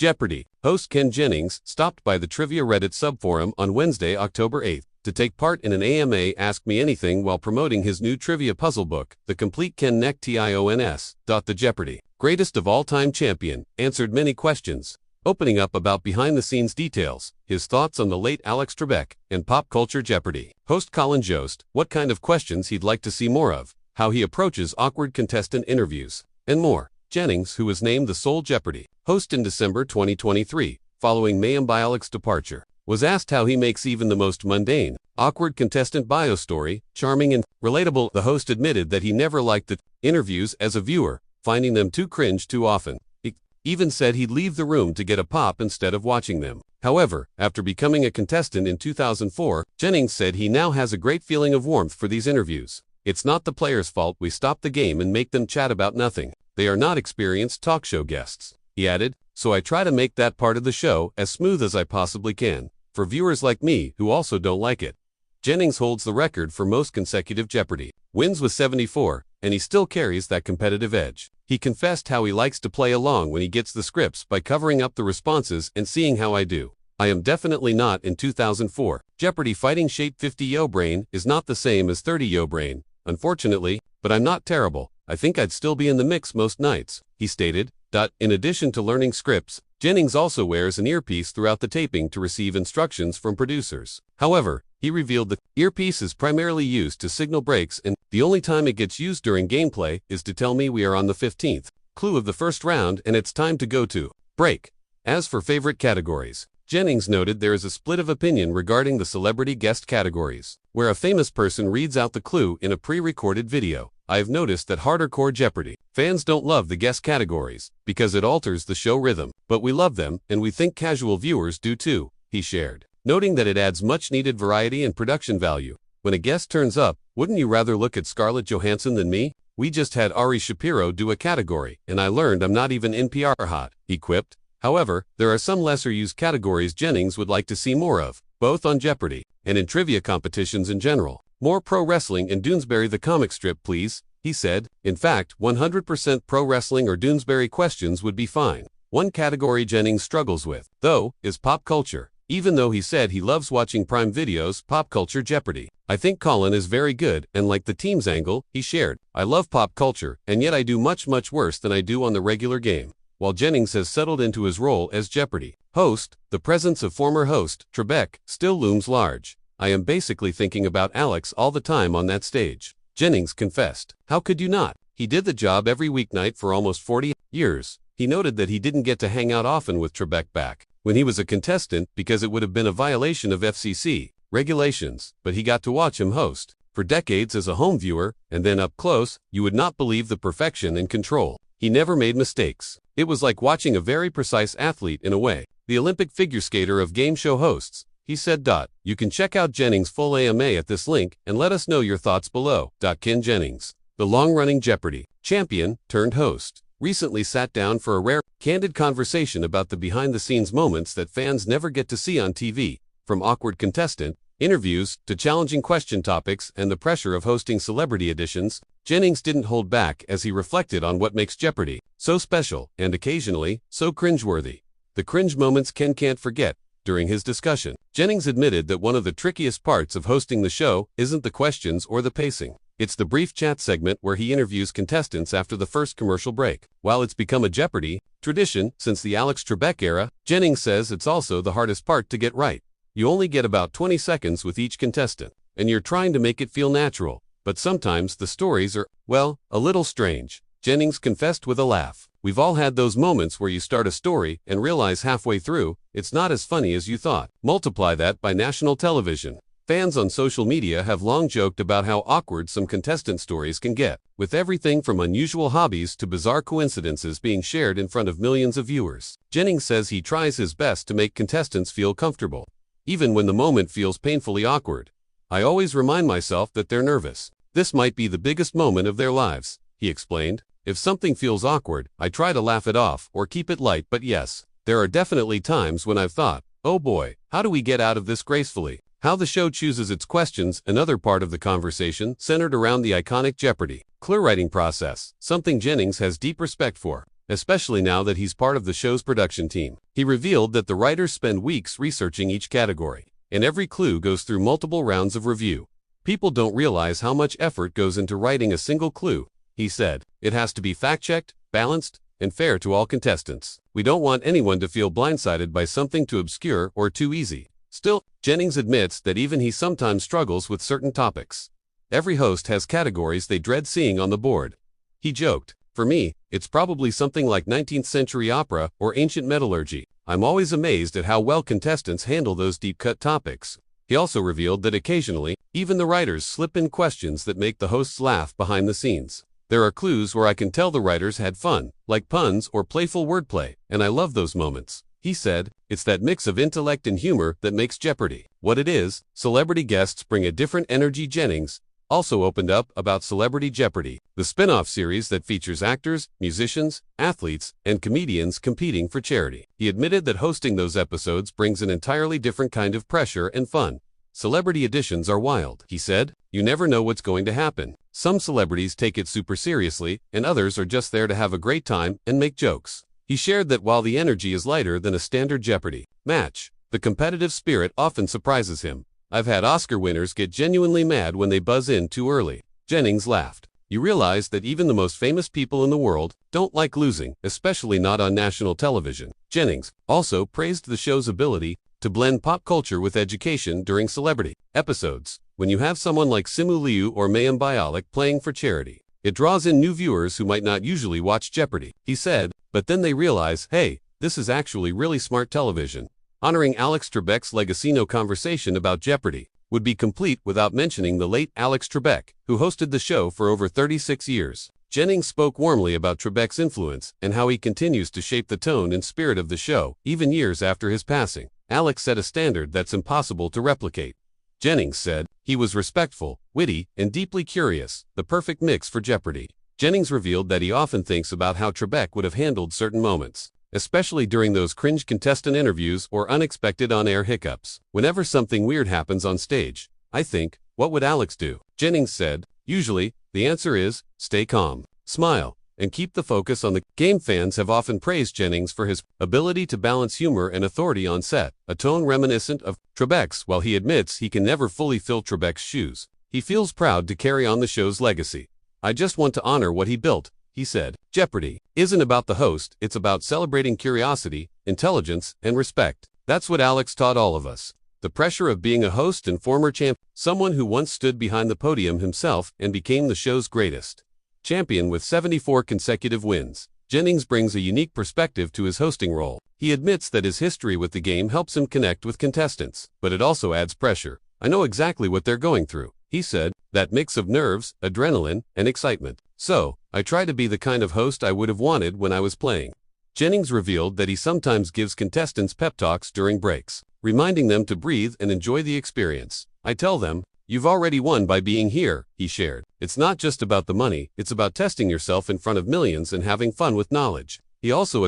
Jeopardy! Host Ken Jennings stopped by the Trivia Reddit subforum on Wednesday, October 8th, to take part in an AMA Ask Me Anything while promoting his new trivia puzzle book, The Complete Ken Tions. The Jeopardy! Greatest of all-time champion answered many questions, opening up about behind-the-scenes details, his thoughts on the late Alex Trebek, and pop culture Jeopardy! Host Colin Jost, what kind of questions he'd like to see more of, how he approaches awkward contestant interviews, and more. Jennings, who was named the sole Jeopardy! Host in December 2023, following mayim Bialik's departure, was asked how he makes even the most mundane, awkward contestant bio story charming and relatable. The host admitted that he never liked the interviews as a viewer, finding them too cringe too often. He even said he'd leave the room to get a pop instead of watching them. However, after becoming a contestant in 2004, Jennings said he now has a great feeling of warmth for these interviews. It's not the players' fault we stop the game and make them chat about nothing. They are not experienced talk show guests. He added, so I try to make that part of the show as smooth as I possibly can, for viewers like me who also don't like it. Jennings holds the record for most consecutive Jeopardy! Wins with 74, and he still carries that competitive edge. He confessed how he likes to play along when he gets the scripts by covering up the responses and seeing how I do. I am definitely not in 2004. Jeopardy! Fighting shape 50 yo brain is not the same as 30 yo brain, unfortunately, but I'm not terrible. I think I'd still be in the mix most nights, he stated. In addition to learning scripts, Jennings also wears an earpiece throughout the taping to receive instructions from producers. However, he revealed the earpiece is primarily used to signal breaks, and the only time it gets used during gameplay is to tell me we are on the 15th clue of the first round and it's time to go to break. As for favorite categories, Jennings noted there is a split of opinion regarding the celebrity guest categories, where a famous person reads out the clue in a pre-recorded video. I've noticed that hardcore Jeopardy! Fans don't love the guest categories because it alters the show rhythm, but we love them and we think casual viewers do too, he shared, noting that it adds much-needed variety and production value. When a guest turns up, wouldn't you rather look at Scarlett Johansson than me? We just had Ari Shapiro do a category, and I learned I'm not even NPR hot, he quipped. However, there are some lesser-used categories Jennings would like to see more of, both on Jeopardy! And in trivia competitions in general. More pro wrestling and Doonesbury the comic strip please, he said. In fact, 100% pro wrestling or Doonesbury questions would be fine. One category Jennings struggles with, though, is pop culture. Even though he said he loves watching Prime Video's Pop Culture Jeopardy! I think Colin is very good, and like the team's angle, he shared, I love pop culture, and yet I do much worse than I do on the regular game. While Jennings has settled into his role as Jeopardy! Host, the presence of former host Trebek still looms large. I am basically thinking about Alex all the time on that stage, Jennings confessed. How could you not? He did the job every weeknight for almost 40 years. He noted that he didn't get to hang out often with Trebek back when he was a contestant because it would have been a violation of FCC regulations, but he got to watch him host for decades as a home viewer, and then up close, you would not believe the perfection and control. He never made mistakes. It was like watching a very precise athlete in a way, the Olympic figure skater of game show hosts, he said. You can check out Jennings' full AMA at this link and let us know your thoughts below. Ken Jennings, the long-running Jeopardy! Champion turned host, recently sat down for a rare, candid conversation about the behind-the-scenes moments that fans never get to see on TV, from awkward contestant interviews to challenging question topics and the pressure of hosting celebrity editions. Jennings didn't hold back as he reflected on what makes Jeopardy! So special and occasionally so cringeworthy. The cringe moments Ken can't forget. During his discussion, Jennings admitted that one of the trickiest parts of hosting the show isn't the questions or the pacing. It's the brief chat segment where he interviews contestants after the first commercial break. While it's become a Jeopardy! Tradition since the Alex Trebek era, Jennings says it's also the hardest part to get right. You only get about 20 seconds with each contestant, and you're trying to make it feel natural, but sometimes the stories are, well, a little strange, Jennings confessed with a laugh. We've all had those moments where you start a story and realize halfway through, it's not as funny as you thought. Multiply that by national television. Fans on social media have long joked about how awkward some contestant stories can get, with everything from unusual hobbies to bizarre coincidences being shared in front of millions of viewers. Jennings says he tries his best to make contestants feel comfortable, even when the moment feels painfully awkward. I always remind myself that they're nervous. This might be the biggest moment of their lives, he explained. If something feels awkward, I try to laugh it off or keep it light, but yes, there are definitely times when I've thought, oh boy, how do we get out of this gracefully? How the show chooses its questions, another part of the conversation centered around the iconic Jeopardy! Clue writing process, something Jennings has deep respect for. especially now that he's part of the show's production team. He revealed that the writers spend weeks researching each category, and every clue goes through multiple rounds of review. People don't realize how much effort goes into writing a single clue, he said. It has to be fact-checked, balanced, and fair to all contestants. We don't want anyone to feel blindsided by something too obscure or too easy. Still, Jennings admits that even he sometimes struggles with certain topics. Every host has categories they dread seeing on the board. He joked, "For me, it's probably something like 19th century opera or ancient metallurgy. I'm always amazed at how well contestants handle those deep-cut topics." He also revealed that occasionally, even the writers slip in questions that make the hosts laugh behind the scenes. "There are clues where I can tell the writers had fun, like puns or playful wordplay, and I love those moments," he said. "It's that mix of intellect and humor that makes Jeopardy what it is." Celebrity guests bring a different energy. Jennings also opened up about Celebrity Jeopardy, the spin-off series that features actors, musicians, athletes, and comedians competing for charity. He admitted that hosting those episodes brings an entirely different kind of pressure and fun. "Celebrity editions are wild," he said. "You never know what's going to happen. Some celebrities take it super seriously, and others are just there to have a great time and make jokes." He shared that while the energy is lighter than a standard Jeopardy match, the competitive spirit often surprises him. "I've had Oscar winners get genuinely mad when they buzz in too early." Jennings laughed. "You realize that even the most famous people in the world don't like losing, especially not on national television." Jennings also praised the show's ability to blend pop culture with education during celebrity episodes. "When you have someone like Simu Liu or mayim Bialik playing for charity, it draws in new viewers who might not usually watch Jeopardy," he said. "But then they realize, hey, this is actually really smart television." Honoring Alex Trebek's legacy. No conversation about Jeopardy would be complete without mentioning the late Alex Trebek, who hosted the show for over 36 years. Jennings spoke warmly about Trebek's influence and how he continues to shape the tone and spirit of the show, even years after his passing. "Alex set a standard that's impossible to replicate," Jennings said. "He was respectful, witty, and deeply curious, the perfect mix for Jeopardy." Jennings revealed that he often thinks about how Trebek would have handled certain moments, especially during those cringe contestant interviews or unexpected on-air hiccups. "Whenever something weird happens on stage, I think, what would Alex do?" Jennings said. "Usually, the answer is, stay calm, smile, and keep the focus on the game." Fans have often praised Jennings for his ability to balance humor and authority on set, a tone reminiscent of Trebek's. While he admits he can never fully fill Trebek's shoes, he feels proud to carry on the show's legacy. "I just want to honor what he built," he said. "Jeopardy isn't about the host, it's about celebrating curiosity, intelligence, and respect. That's what Alex taught all of us." The pressure of being a host and former champ, someone who once stood behind the podium himself and became the show's greatest champion with 74 consecutive wins, Jennings brings a unique perspective to his hosting role. He admits that his history with the game helps him connect with contestants, but it also adds pressure. "I know exactly what they're going through," he said, "that mix of nerves, adrenaline, and excitement. So, I try to be the kind of host I would have wanted when I was playing." Jennings revealed that he sometimes gives contestants pep talks during breaks, reminding them to breathe and enjoy the experience. "I tell them, you've already won by being here," he shared. "It's not just about the money, it's about testing yourself in front of millions and having fun with knowledge." He also